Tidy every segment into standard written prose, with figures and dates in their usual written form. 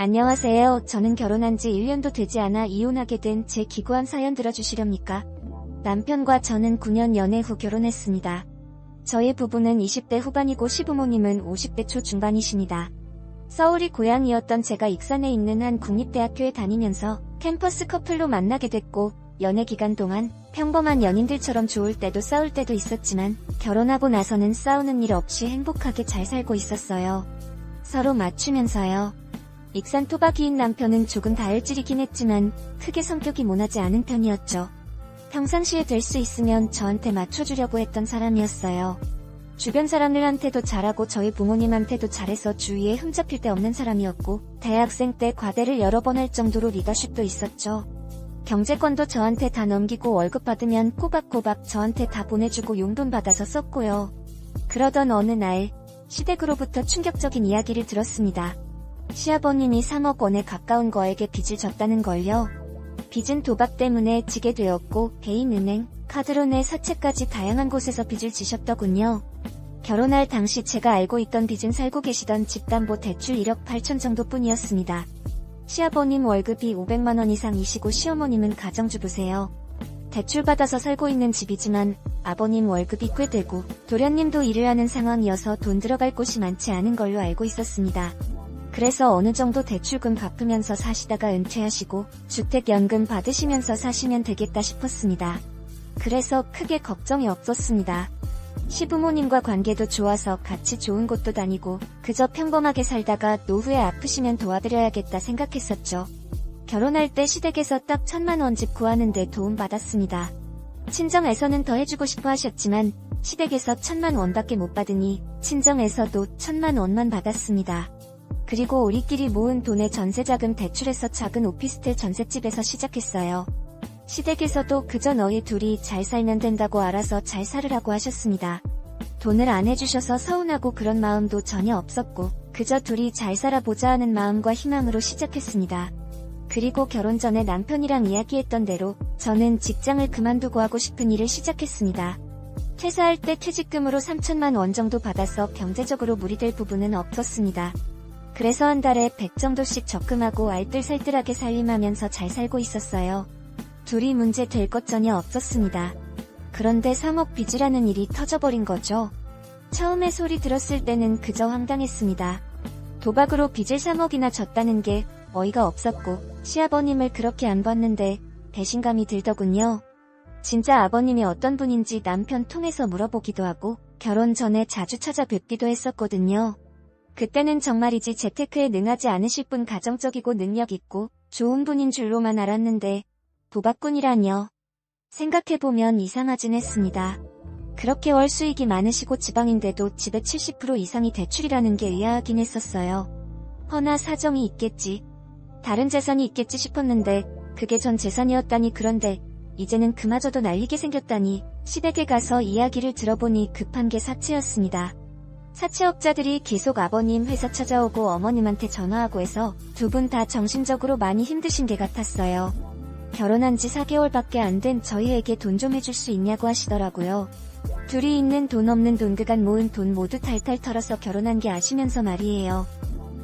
안녕하세요. 저는 결혼한 지 1년도 되지 않아 이혼하게 된 제 기구한 사연 들어주시렵니까? 남편과 저는 9년 연애 후 결혼했습니다. 저희 부부는 20대 후반이고 시부모님은 50대 초중반이십니다. 서울이 고향이었던 제가 익산에 있는 한 국립대학교에 다니면서 캠퍼스 커플로 만나게 됐고, 연애 기간 동안 평범한 연인들처럼 좋을 때도 싸울 때도 있었지만 결혼하고 나서는 싸우는 일 없이 행복하게 잘 살고 있었어요. 서로 맞추면서요. 익산 토박이인 남편은 조금 다혈질이긴 했지만 크게 성격이 모나지 않은 편이었죠. 평상시에 될 수 있으면 저한테 맞춰주려고 했던 사람이었어요. 주변 사람들한테도 잘하고 저희 부모님한테도 잘해서 주위에 흠잡힐 데 없는 사람이었고, 대학생 때 과대를 여러 번 할 정도로 리더십도 있었죠. 경제권도 저한테 다 넘기고 월급 받으면 꼬박꼬박 저한테 다 보내주고 용돈 받아서 썼고요. 그러던 어느 날 시댁으로부터 충격적인 이야기를 들었습니다. 시아버님이 3억 원에 가까운 거액의 빚을 졌다는 걸요. 빚은 도박 때문에 지게 되었고 개인은행, 카드론의 사채까지 다양한 곳에서 빚을 지셨더군요. 결혼할 당시 제가 알고 있던 빚은 살고 계시던 집담보 대출 1억 8천 정도뿐이었습니다. 시아버님 월급이 500만 원 이상이시고 시어머님은 가정주부세요. 대출받아서 살고 있는 집이지만 아버님 월급이 꽤 되고 도련님도 일을 하는 상황이어서 돈 들어갈 곳이 많지 않은 걸로 알고 있었습니다. 그래서 어느 정도 대출금 갚으면서 사시다가 은퇴하시고 주택연금 받으시면서 사시면 되겠다 싶었습니다. 그래서 크게 걱정이 없었습니다. 시부모님과 관계도 좋아서 같이 좋은 곳도 다니고 그저 평범하게 살다가 노후에 아프시면 도와드려야겠다 생각했었죠. 결혼할 때 시댁에서 딱 1,000만 원 집 구하는데 도움받았습니다. 친정에서는 더 해주고 싶어 하셨지만 시댁에서 1,000만 원밖에 못 받으니 친정에서도 1,000만 원만 받았습니다. 그리고 우리끼리 모은 돈에 전세자금 대출해서 작은 오피스텔 전셋집에서 시작했어요. 시댁에서도 그저 너희 둘이 잘 살면 된다고 알아서 잘 살으라고 하셨습니다. 돈을 안 해주셔서 서운하고 그런 마음도 전혀 없었고 그저 둘이 잘 살아보자 하는 마음과 희망으로 시작했습니다. 그리고 결혼 전에 남편이랑 이야기했던 대로 저는 직장을 그만두고 하고 싶은 일을 시작했습니다. 퇴사할 때 퇴직금으로 3천만 원 정도 받아서 경제적으로 무리될 부분은 없었습니다. 그래서 한 달에 100 정도씩 적금하고 알뜰살뜰하게 살림하면서 잘 살고 있었어요. 둘이 문제 될 것 전혀 없었습니다. 그런데 3억 빚이라는 일이 터져버린 거죠. 처음에 소리 들었을 때는 그저 황당했습니다. 도박으로 빚을 3억이나 졌다는 게 어이가 없었고 시아버님을 그렇게 안 봤는데 배신감이 들더군요. 진짜 아버님이 어떤 분인지 남편 통해서 물어보기도 하고 결혼 전에 자주 찾아뵙기도 했었거든요. 그때는 정말이지 재테크에 능하지 않으실 분 가정적이고 능력 있고 좋은 분인 줄로만 알았는데 도박꾼이라뇨. 생각해보면 이상하진 했습니다. 그렇게 월 수익이 많으시고 지방인데도 집의 70% 이상이 대출이라는 게 의아하긴 했었어요. 허나 사정이 있겠지. 다른 재산이 있겠지 싶었는데 그게 전 재산이었다니. 그런데 이제는 그마저도 날리게 생겼다니. 시댁에 가서 이야기를 들어보니 급한 게 사채였습니다. 사채업자들이 계속 아버님 회사 찾아오고 어머님한테 전화하고 해서 두 분 다 정신적으로 많이 힘드신 게 같았어요. 결혼한 지 4개월밖에 안 된 저희에게 돈 좀 해줄 수 있냐고 하시더라고요. 둘이 있는 돈 없는 돈 그간 모은 돈 모두 탈탈 털어서 결혼한 게 아시면서 말이에요.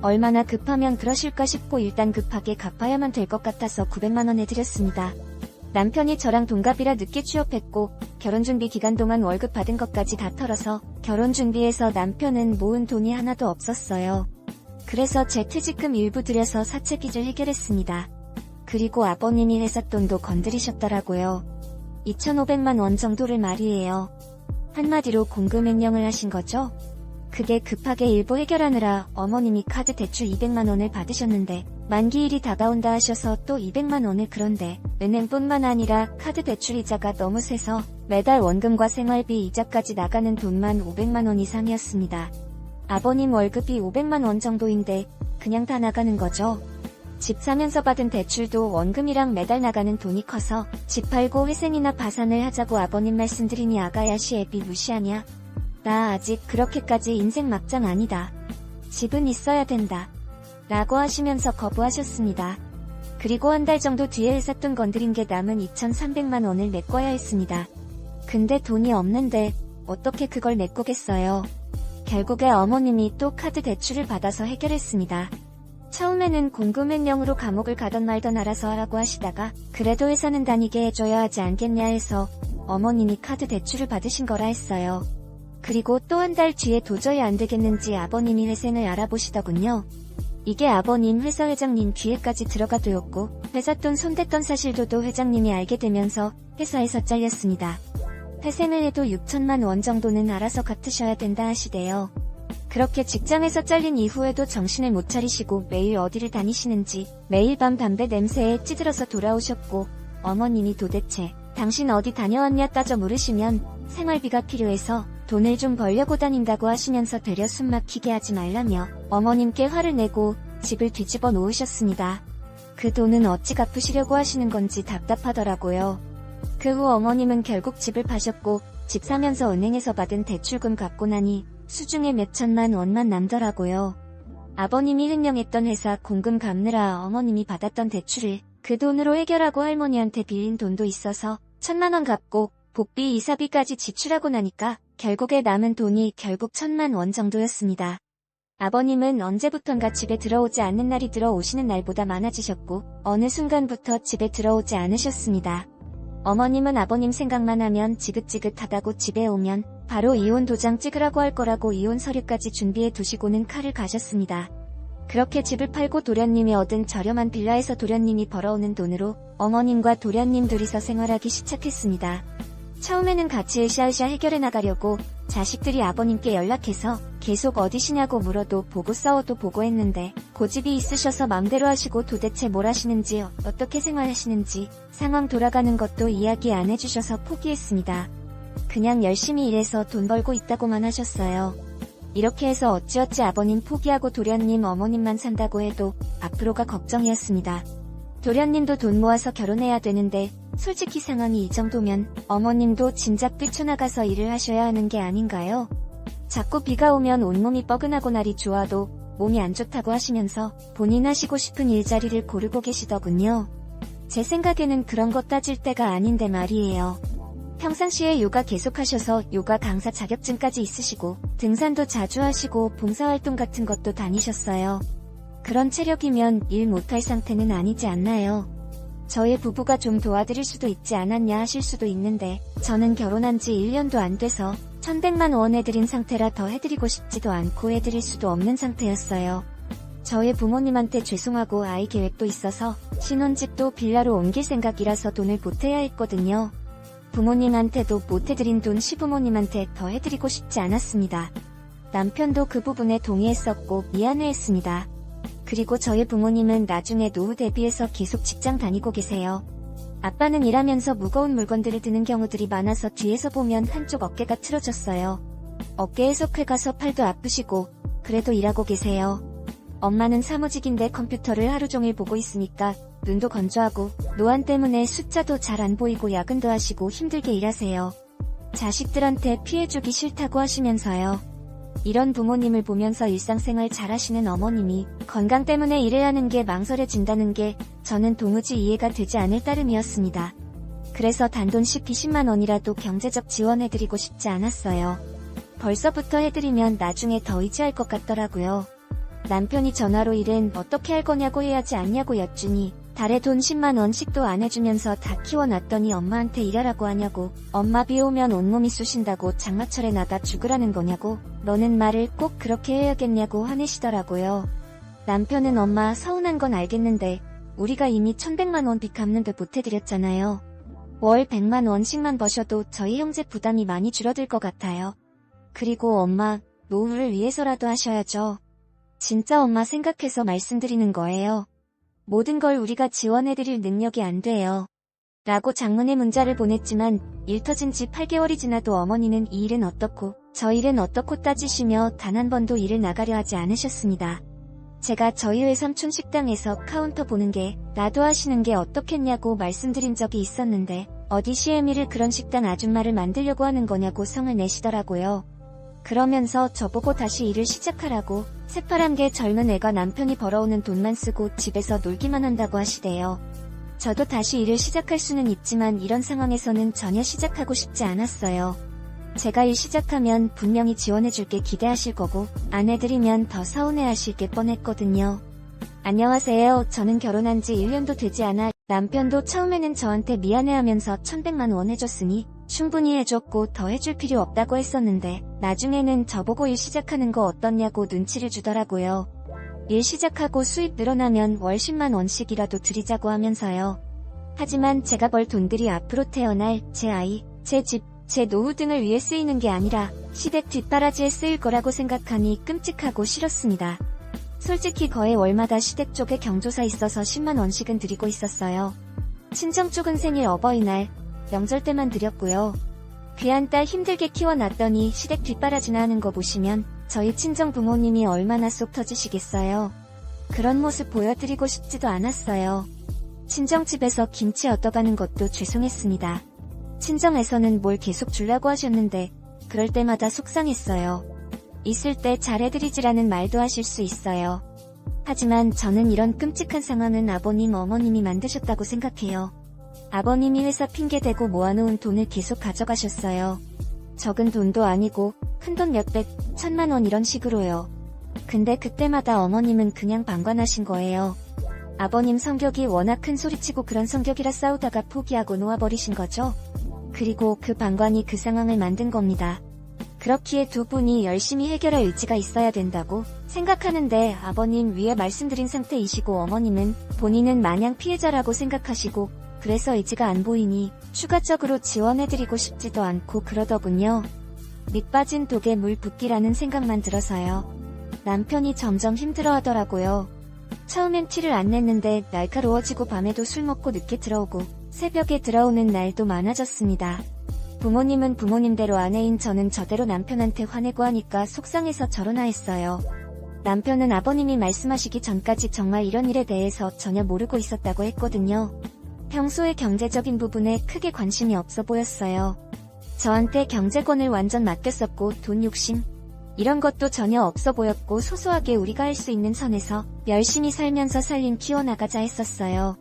얼마나 급하면 그러실까 싶고 일단 급하게 갚아야만 될 것 같아서 900만 원 해드렸습니다. 남편이 저랑 동갑이라 늦게 취업했고 결혼준비 기간 동안 월급 받은 것까지 다 털어서 결혼준비해서 남편은 모은 돈이 하나도 없었어요. 그래서 제 퇴직금 일부 들여서 사채 빚을 해결했습니다. 그리고 아버님이 회사 돈도 건드리셨더라고요. 2,500만 원 정도를 말이에요. 한마디로 공금횡령을 하신 거죠? 그게 급하게 일부 해결하느라 어머님이 카드 대출 200만 원을 받으셨는데 만기일이 다가온다 하셔서 또 200만 원을. 그런데 은행뿐만 아니라 카드 대출 이자가 너무 세서 매달 원금과 생활비 이자까지 나가는 돈만 500만 원 이상이었습니다. 아버님 월급이 500만 원 정도인데 그냥 다 나가는 거죠. 집 사면서 받은 대출도 원금이랑 매달 나가는 돈이 커서 집 팔고 회생이나 파산을 하자고 아버님 말씀드리니 아가야시 애비 무시하냐? 나 아직 그렇게까지 인생 막장 아니다. 집은 있어야 된다. 라고 하시면서 거부하셨습니다. 그리고 한 달 정도 뒤에 회사 돈 건드린 게 남은 2,300만 원을 메꿔야 했습니다. 근데 돈이 없는데 어떻게 그걸 메꾸겠어요. 결국에 어머님이 또 카드 대출을 받아서 해결했습니다. 처음에는 공금횡령으로 감옥을 가던 말던 알아서 하라고 하시다가 그래도 회사는 다니게 해줘야 하지 않겠냐 해서 어머님이 카드 대출을 받으신 거라 했어요. 그리고 또 한 달 뒤에 도저히 안 되겠는지 아버님이 회생을 알아보시더군요. 이게 아버님 회사 회장님 귀에까지 들어가도였고 회사 돈 손댔던 사실도 회장님이 알게 되면서 회사에서 잘렸습니다. 회생을 해도 6천만 원 정도는 알아서 갚으셔야 된다 하시대요. 그렇게 직장에서 잘린 이후에도 정신을 못 차리시고 매일 어디를 다니시는지 매일 밤 담배 냄새에 찌들어서 돌아오셨고 어머님이 도대체 당신 어디 다녀왔냐 따져 물으시면 생활비가 필요해서 돈을 좀 벌려고 다닌다고 하시면서 되려 숨 막히게 하지 말라며 어머님께 화를 내고 집을 뒤집어 놓으셨습니다. 그 돈은 어찌 갚으시려고 하시는 건지 답답하더라고요. 그 후 어머님은 결국 집을 파셨고 집 사면서 은행에서 받은 대출금 갚고 나니 수중에 몇 천만 원만 남더라고요. 아버님이 횡령했던 회사 공금 갚느라 어머님이 받았던 대출을 그 돈으로 해결하고 할머니한테 빌린 돈도 있어서 1,000만 원 갚고 복비 이사비까지 지출하고 나니까 결국에 남은 돈이 결국 1,000만 원 정도였습니다. 아버님은 언제부턴가 집에 들어오지 않는 날이 들어오시는 날보다 많아지셨고 어느 순간부터 집에 들어오지 않으셨습니다. 어머님은 아버님 생각만 하면 지긋지긋하다고 집에 오면 바로 이혼 도장 찍으라고 할 거라고 이혼 서류까지 준비해 두시고는 칼을 가셨습니다. 그렇게 집을 팔고 도련님이 얻은 저렴한 빌라에서 도련님이 벌어오는 돈으로 어머님과 도련님 둘이서 생활하기 시작했습니다. 처음에는 같이 으쌰으쌰 해결해 나가려고 자식들이 아버님께 연락해서 계속 어디시냐고 물어도 보고 싸워도 보고 했는데 고집이 있으셔서 맘대로 하시고 도대체 뭘 하시는지 어떻게 생활하시는지 상황 돌아가는 것도 이야기 안 해주셔서 포기했습니다. 그냥 열심히 일해서 돈 벌고 있다고만 하셨어요. 이렇게 해서 어찌어찌 아버님 포기하고 도련님 어머님만 산다고 해도 앞으로가 걱정이었습니다. 도련님도 돈 모아서 결혼해야 되는데 솔직히 상황이 이 정도면 어머님도 진작 뛰쳐나가서 일을 하셔야 하는 게 아닌가요? 자꾸 비가 오면 온몸이 뻐근하고 날이 좋아도 몸이 안 좋다고 하시면서 본인 하시고 싶은 일자리를 고르고 계시더군요. 제 생각에는 그런 거 따질 때가 아닌데 말이에요. 평상시에 요가 계속하셔서 요가 강사 자격증까지 있으시고 등산도 자주 하시고 봉사활동 같은 것도 다니셨어요. 그런 체력이면 일 못할 상태는 아니지 않나요? 저의 부부가 좀 도와드릴 수도 있지 않았냐 하실 수도 있는데 저는 결혼한 지 1년도 안 돼서 1,100만 원 해드린 상태라 더 해드리고 싶지도 않고 해드릴 수도 없는 상태였어요. 저의 부모님한테 죄송하고 아이 계획도 있어서 신혼집도 빌라로 옮길 생각이라서 돈을 보태야 했거든요. 부모님한테도 못해드린 돈 시부모님한테 더 해드리고 싶지 않았습니다. 남편도 그 부분에 동의했었고 미안해했습니다. 그리고 저희 부모님은 나중에 노후 대비해서 계속 직장 다니고 계세요. 아빠는 일하면서 무거운 물건들을 드는 경우들이 많아서 뒤에서 보면 한쪽 어깨가 틀어졌어요. 어깨에서 쾌 가서 팔도 아프시고 그래도 일하고 계세요. 엄마는 사무직인데 컴퓨터를 하루 종일 보고 있으니까 눈도 건조하고 노안 때문에 숫자도 잘 안 보이고 야근도 하시고 힘들게 일하세요. 자식들한테 피해주기 싫다고 하시면서요. 이런 부모님을 보면서 일상생활 잘하시는 어머님이 건강 때문에 일을 하는 게 망설여진다는 게 저는 도무지 이해가 되지 않을 따름이었습니다. 그래서 단돈씩 20만 원이라도 경제적 지원해드리고 싶지 않았어요. 벌써부터 해드리면 나중에 더 의지할 것 같더라고요. 남편이 전화로 일은 어떻게 할 거냐고 해야지 않냐고 여쭈니 달에 돈 10만 원씩도 안 해주면서 다 키워놨더니 엄마한테 일하라고 하냐고, 엄마 비 오면 온몸이 쑤신다고 장마철에 나가 죽으라는 거냐고, 너는 말을 꼭 그렇게 해야겠냐고 화내시더라고요. 남편은 엄마 서운한 건 알겠는데 우리가 이미 1,100만 원 빚 갚는데 보태드렸잖아요. 월 100만 원씩만 버셔도 저희 형제 부담이 많이 줄어들 것 같아요. 그리고 엄마, 노후를 위해서라도 하셔야죠. 진짜 엄마 생각해서 말씀드리는 거예요. 모든 걸 우리가 지원해드릴 능력이 안 돼요. 라고 장문의 문자를 보냈지만 일 터진 지 8개월이 지나도 어머니는 이 일은 어떻고 저 일은 어떻고 따지시며 단 한 번도 일을 나가려 하지 않으셨습니다. 제가 저희 외삼촌 식당에서 카운터 보는 게 나도 하시는 게 어떻겠냐고 말씀드린 적이 있었는데 어디 CM이를 그런 식당 아줌마를 만들려고 하는 거냐고 성을 내시더라고요. 그러면서 저보고 다시 일을 시작하라고 새파란게 젊은 애가 남편이 벌어오는 돈만 쓰고 집에서 놀기만 한다고 하시대요. 저도 다시 일을 시작할 수는 있지만 이런 상황에서는 전혀 시작하고 싶지 않았어요. 제가 일 시작하면 분명히 지원해줄게 기대하실 거고 안 해드리면 더 서운해하실 게 뻔했거든요. 안녕하세요. 저는 결혼한 지 1년도 되지 않아 남편도 처음에는 저한테 미안해하면서 1,100만 원 해줬으니 충분히 해줬고 더 해줄 필요 없다고 했었는데 나중에는 저보고 일 시작하는 거 어떻냐고 눈치를 주더라고요. 일 시작하고 수입 늘어나면 월 10만 원씩이라도 드리자고 하면서요. 하지만 제가 벌 돈들이 앞으로 태어날 제 아이, 제 집, 제 노후 등을 위해 쓰이는 게 아니라 시댁 뒷바라지에 쓰일 거라고 생각하니 끔찍하고 싫었습니다. 솔직히 거의 월마다 시댁 쪽에 경조사 있어서 10만 원씩은 드리고 있었어요. 친정 쪽은 생일, 어버이날, 명절 때만 드렸고요. 귀한 딸 힘들게 키워놨더니 시댁 뒷바라지나 하는 거 보시면 저희 친정 부모님이 얼마나 속 터지시겠어요. 그런 모습 보여드리고 싶지도 않았어요. 친정집에서 김치 얻어가는 것도 죄송했습니다. 친정에서는 뭘 계속 주려고 하셨는데 그럴 때마다 속상했어요. 있을 때 잘해드리지라는 말도 하실 수 있어요. 하지만 저는 이런 끔찍한 상황은 아버님, 어머님이 만드셨다고 생각해요. 아버님이 회사 핑계대고 모아놓은 돈을 계속 가져가셨어요. 적은 돈도 아니고 큰돈 몇백, 1,000만 원 이런 식으로요. 근데 그때마다 어머님은 그냥 방관하신 거예요. 아버님 성격이 워낙 큰 소리치고 그런 성격이라 싸우다가 포기하고 놓아버리신 거죠. 그리고 그 방관이 그 상황을 만든 겁니다. 그렇기에 두 분이 열심히 해결할 의지가 있어야 된다고 생각하는데 아버님 위에 말씀드린 상태이시고 어머님은 본인은 마냥 피해자라고 생각하시고 그래서 의지가 안 보이니 추가적으로 지원해드리고 싶지도 않고 그러더군요. 밑 빠진 독에 물 붓기라는 생각만 들어서요. 남편이 점점 힘들어하더라고요. 처음엔 티를 안 냈는데 날카로워지고 밤에도 술 먹고 늦게 들어오고 새벽에 들어오는 날도 많아졌습니다. 부모님은 부모님대로 아내인 저는 저대로 남편한테 화내고 하니까 속상해서 저러나 했어요. 남편은 아버님이 말씀하시기 전까지 정말 이런 일에 대해서 전혀 모르고 있었다고 했거든요. 평소에 경제적인 부분에 크게 관심이 없어 보였어요. 저한테 경제권을 완전 맡겼었고 돈 욕심 이런 것도 전혀 없어 보였고 소소하게 우리가 할 수 있는 선에서 열심히 살면서 살림 키워나가자 했었어요.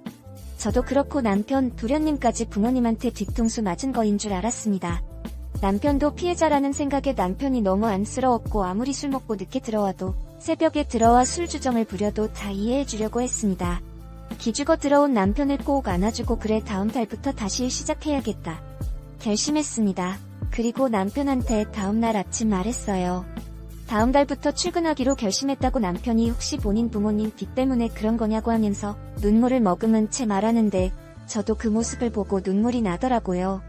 저도 그렇고 남편, 도련님까지 부모님한테 뒤통수 맞은 거인 줄 알았습니다. 남편도 피해자라는 생각에 남편이 너무 안쓰러웠고 아무리 술 먹고 늦게 들어와도 새벽에 들어와 술 주정을 부려도 다 이해해주려고 했습니다. 기죽어 들어온 남편을 꼭 안아주고 그래 다음 달부터 다시 일 시작해야겠다 결심했습니다. 그리고 남편한테 다음날 아침 말했어요. 다음 달부터 출근하기로 결심했다고. 남편이 혹시 본인 부모님 빚 때문에 그런 거냐고 하면서 눈물을 머금은 채 말하는데 저도 그 모습을 보고 눈물이 나더라고요.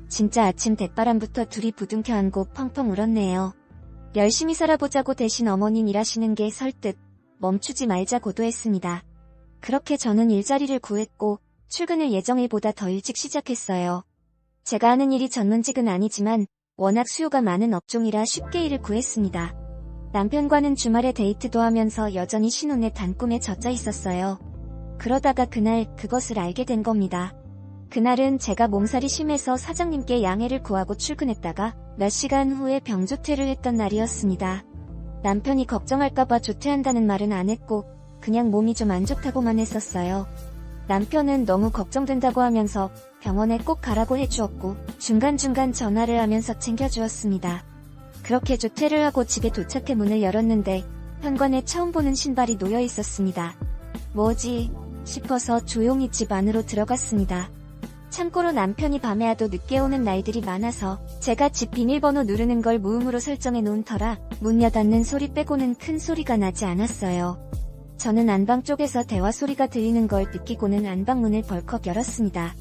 진짜 아침 대바람부터 둘이 부둥켜 안고 펑펑 울었네요. 열심히 살아보자고 대신 어머님 일하시는 게 설득, 멈추지 말자고도 했습니다. 그렇게 저는 일자리를 구했고 출근을 예정일보다 더 일찍 시작했어요. 제가 하는 일이 전문직은 아니지만 워낙 수요가 많은 업종이라 쉽게 일을 구했습니다. 남편과는 주말에 데이트도 하면서 여전히 신혼의 단꿈에 젖어 있었어요. 그러다가 그날 그것을 알게 된 겁니다. 그날은 제가 몸살이 심해서 사장님께 양해를 구하고 출근했다가 몇 시간 후에 병조퇴를 했던 날이었습니다. 남편이 걱정할까봐 조퇴한다는 말은 안 했고 그냥 몸이 좀 안 좋다고만 했었어요. 남편은 너무 걱정된다고 하면서 병원에 꼭 가라고 해주었고 중간중간 전화를 하면서 챙겨주었습니다. 그렇게 조퇴를 하고 집에 도착해 문을 열었는데 현관에 처음 보는 신발이 놓여 있었습니다. 뭐지? 싶어서 조용히 집 안으로 들어갔습니다. 참고로 남편이 밤에 와도 늦게 오는 날들이 많아서 제가 집 비밀번호 누르는 걸 무음으로 설정해 놓은 터라 문 여닫는 소리 빼고는 큰 소리가 나지 않았어요. 저는 안방 쪽에서 대화 소리가 들리는 걸 느끼고는 안방문을 벌컥 열었습니다.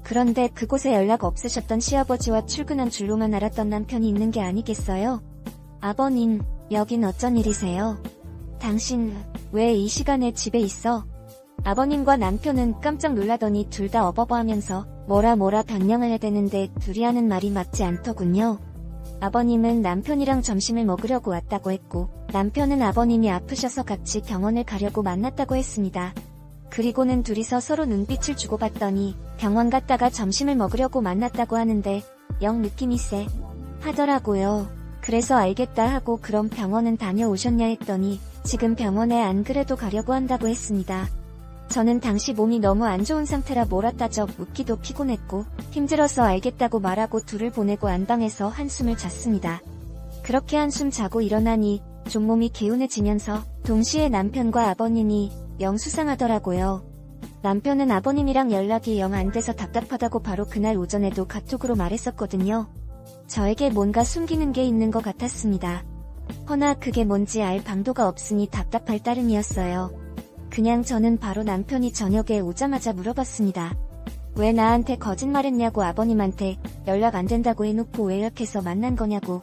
그런데 그곳에 연락 없으셨던 시아버지와 출근한 줄로만 알았던 남편이 있는 게 아니겠어요? 아버님, 여긴 어쩐 일이세요? 당신, 왜 이 시간에 집에 있어? 아버님과 남편은 깜짝 놀라더니 둘 다 어버버하면서 뭐라 변명을 해대는데 둘이 하는 말이 맞지 않더군요. 아버님은 남편이랑 점심을 먹으려고 왔다고 했고 남편은 아버님이 아프셔서 같이 병원을 가려고 만났다고 했습니다. 그리고는 둘이서 서로 눈빛을 주고받더니 병원 갔다가 점심을 먹으려고 만났다고 하는데 영 느낌이 세 하더라고요. 그래서 알겠다 하고 그럼 병원은 다녀오셨냐 했더니 지금 병원에 안 그래도 가려고 한다고 했습니다. 저는 당시 몸이 너무 안 좋은 상태라 몰아따져 묻기도 피곤했고 힘들어서 알겠다고 말하고 둘을 보내고 안방에서 한숨을 잤습니다. 그렇게 한숨 자고 일어나니 좀 몸이 개운해지면서 동시에 남편과 아버님이 영 수상하더라고요. 남편은 아버님이랑 연락이 영 안 돼서 답답하다고 바로 그날 오전에도 카톡으로 말했었거든요. 저에게 뭔가 숨기는 게 있는 것 같았습니다. 허나 그게 뭔지 알 방도가 없으니 답답할 따름이었어요. 그냥 저는 바로 남편이 저녁에 오자마자 물어봤습니다. 왜 나한테 거짓말했냐고. 아버님한테 연락 안 된다고 해놓고 왜 이렇게서 만난 거냐고.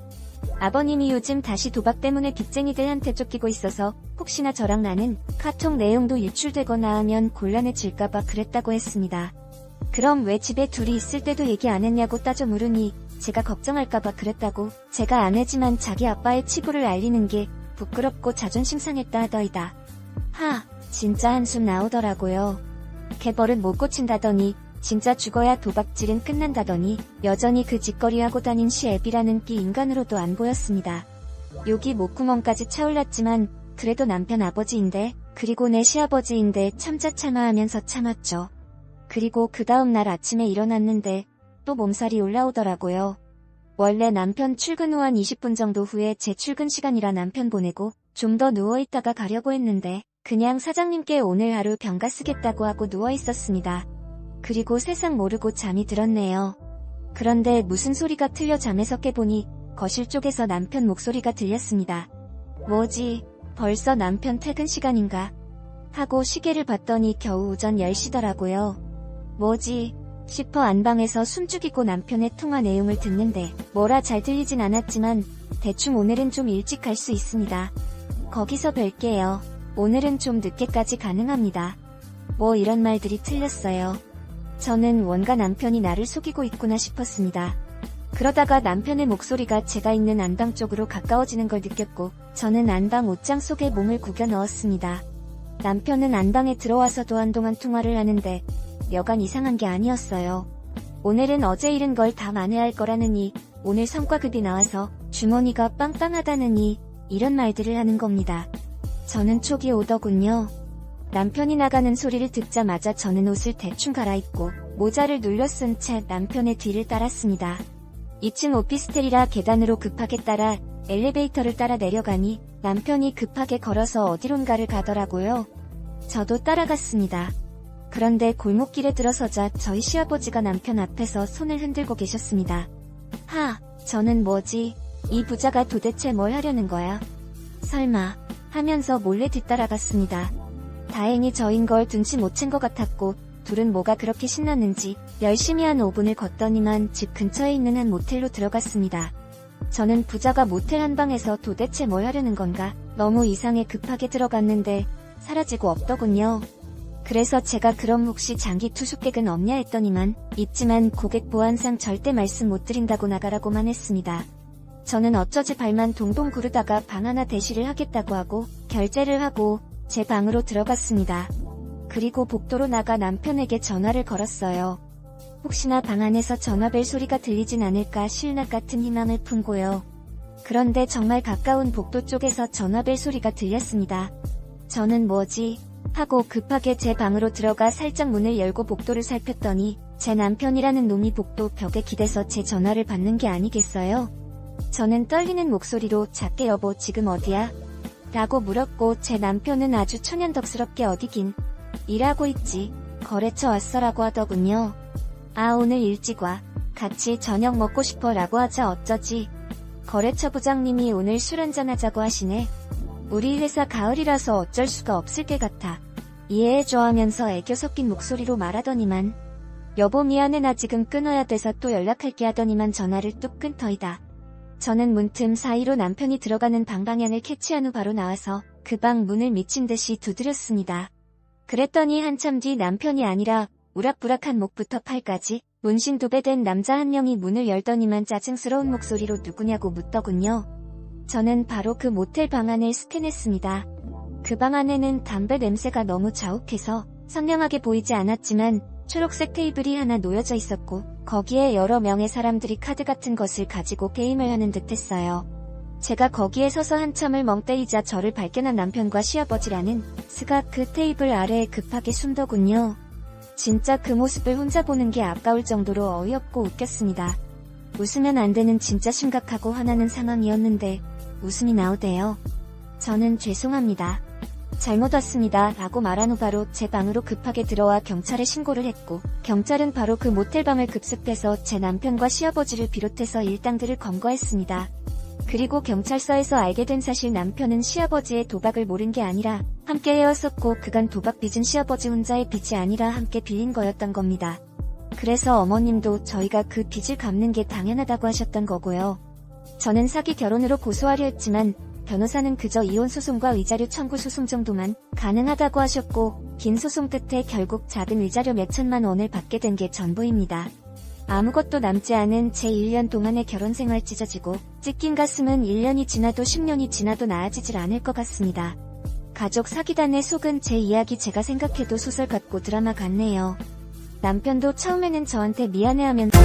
아버님이 요즘 다시 도박 때문에 빚쟁이들한테 쫓기고 있어서 혹시나 저랑 나는 카톡 내용도 유출되거나 하면 곤란해질까봐 그랬다고 했습니다. 그럼 왜 집에 둘이 있을 때도 얘기 안 했냐고 따져 물으니 제가 걱정할까봐 그랬다고. 제가 아내지만 자기 아빠의 치부를 알리는 게 부끄럽고 자존심 상했다 하더이다. 진짜 한숨 나오더라고요. 개벌은 못 고친다더니 진짜 죽어야 도박질은 끝난다더니 여전히 그 짓거리 하고 다닌 시애비라는 끼 인간으로도 안 보였습니다. 욕이 목구멍까지 차올랐지만 그래도 남편 아버지인데 그리고 내 시아버지인데 참자 하면서 참았죠. 그리고 그 다음 날 아침에 일어났는데 또 몸살이 올라오더라고요. 원래 남편 출근 후 한 20분 정도 후에 제 출근 시간이라 남편 보내고 좀 더 누워있다가 가려고 했는데 그냥 사장님께 오늘 하루 병가 쓰겠다고 하고 누워있었습니다. 그리고 세상 모르고 잠이 들었네요. 그런데 무슨 소리가 틀려 잠에서 깨보니 거실 쪽에서 남편 목소리가 들렸습니다. 뭐지? 벌써 남편 퇴근 시간인가? 하고 시계를 봤더니 겨우 오전 10시더라고요. 뭐지? 싶어 안방에서 숨죽이고 남편의 통화 내용을 듣는데 뭐라 잘 들리진 않았지만 대충 오늘은 좀 일찍 갈 수 있습니다. 거기서 뵐게요. 오늘은 좀 늦게까지 가능합니다. 뭐 이런 말들이 틀렸어요. 저는 뭔가 남편이 나를 속이고 있구나 싶었습니다. 그러다가 남편의 목소리가 제가 있는 안방 쪽으로 가까워지는 걸 느꼈고 저는 안방 옷장 속에 몸을 구겨 넣었습니다. 남편은 안방에 들어와서도 한동안 통화를 하는데 여간 이상한 게 아니었어요. 오늘은 어제 잃은 걸 다 만회할 거라느니 오늘 성과급이 나와서 주머니가 빵빵하다느니 이런 말들을 하는 겁니다. 저는 촉이 오더군요. 남편이 나가는 소리를 듣자마자 저는 옷을 대충 갈아입고 모자를 눌러 쓴 채 남편의 뒤를 따랐습니다. 2층 오피스텔이라 계단으로 급하게 따라 엘리베이터를 따라 내려가니 남편이 급하게 걸어서 어디론가를 가더라고요. 저도 따라갔습니다. 그런데 골목길에 들어서자 저희 시아버지가 남편 앞에서 손을 흔들고 계셨습니다. 저는 뭐지? 이 부자가 도대체 뭘 하려는 거야? 설마 하면서 몰래 뒤따라갔습니다. 다행히 저인 걸 눈치 못 챈 것 같았고 둘은 뭐가 그렇게 신났는지 열심히 한 5분을 걷더니만 집 근처에 있는 한 모텔로 들어갔습니다. 저는 부자가 모텔 한방에서 도대체 뭘 하려는 건가 너무 이상해 급하게 들어갔는데 사라지고 없더군요. 그래서 제가 그럼 혹시 장기 투숙객은 없냐 했더니만 있지만 고객 보안상 절대 말씀 못 드린다고 나가라고만 했습니다. 저는 어쩌지 발만 동동 구르다가 방 하나 대시를 하겠다고 하고 결제를 하고 제 방으로 들어갔습니다. 그리고 복도로 나가 남편에게 전화를 걸었어요. 혹시나 방 안에서 전화벨 소리가 들리진 않을까 실낱 같은 희망을 품고요. 그런데 정말 가까운 복도 쪽에서 전화벨 소리가 들렸습니다. 저는 뭐지? 하고 급하게 제 방으로 들어가 살짝 문을 열고 복도를 살폈더니 제 남편이라는 놈이 복도 벽에 기대서 제 전화를 받는 게 아니겠어요? 저는 떨리는 목소리로 작게 여보 지금 어디야? 라고 물었고 제 남편은 아주 천연덕스럽게 어디긴 일하고 있지 거래처 왔어 라고 하더군요. 오늘 일찍 와 같이 저녁 먹고 싶어 라고 하자 어쩌지 거래처 부장님이 오늘 술 한잔 하자고 하시네. 우리 회사 가을이라서 어쩔 수가 없을 게 같아 이해해줘 하면서 애교 섞인 목소리로 말하더니만 여보 미안해 나 지금 끊어야 돼서 또 연락할게 하더니만 전화를 뚝 끊더이다. 저는 문틈 사이로 남편이 들어가는 방 방향을 캐치한 후 바로 나와서 그 방 문을 미친 듯이 두드렸습니다. 그랬더니 한참 뒤 남편이 아니라 우락부락한 목부터 팔까지 문신도배된 남자 한 명이 문을 열더니만 짜증스러운 목소리로 누구냐고 묻더군요. 저는 바로 그 모텔 방 안을 스캔했습니다. 그 방 안에는 담배 냄새가 너무 자욱해서 선명하게 보이지 않았지만 초록색 테이블이 하나 놓여져 있었고 거기에 여러 명의 사람들이 카드 같은 것을 가지고 게임을 하는 듯했어요. 제가 거기에 서서 한참을 멍 때리자 저를 발견한 남편과 시아버지라는 스가 그 테이블 아래에 급하게 숨더군요. 진짜 그 모습을 혼자 보는 게 아까울 정도로 어이없고 웃겼습니다. 웃으면 안 되는 진짜 심각하고 화나는 상황이었는데 웃음이 나오대요. 저는 죄송합니다. 잘못 왔습니다 라고 말한 후 바로 제 방으로 급하게 들어와 경찰에 신고를 했고, 경찰은 바로 그 모텔방을 급습해서 제 남편과 시아버지를 비롯해서 일당들을 검거했습니다. 그리고 경찰서에서 알게 된 사실, 남편은 시아버지의 도박을 모른 게 아니라 함께 해왔었고, 그간 도박 빚은 시아버지 혼자의 빚이 아니라 함께 빌린 거였던 겁니다. 그래서 어머님도 저희가 그 빚을 갚는 게 당연하다고 하셨던 거고요. 저는 사기 결혼으로 고소하려 했지만 변호사는 그저 이혼 소송과 위자료 청구 소송 정도만 가능하다고 하셨고, 긴 소송 끝에 결국 작은 위자료 몇천만 원을 받게 된 게 전부입니다. 아무것도 남지 않은 제 1년 동안의 결혼 생활 찢어지고 찢긴 가슴은 1년이 지나도 10년이 지나도 나아지질 않을 것 같습니다. 가족 사기단에 속은 제 이야기, 제가 생각해도 소설 같고 드라마 같네요. 남편도 처음에는 저한테 미안해하면서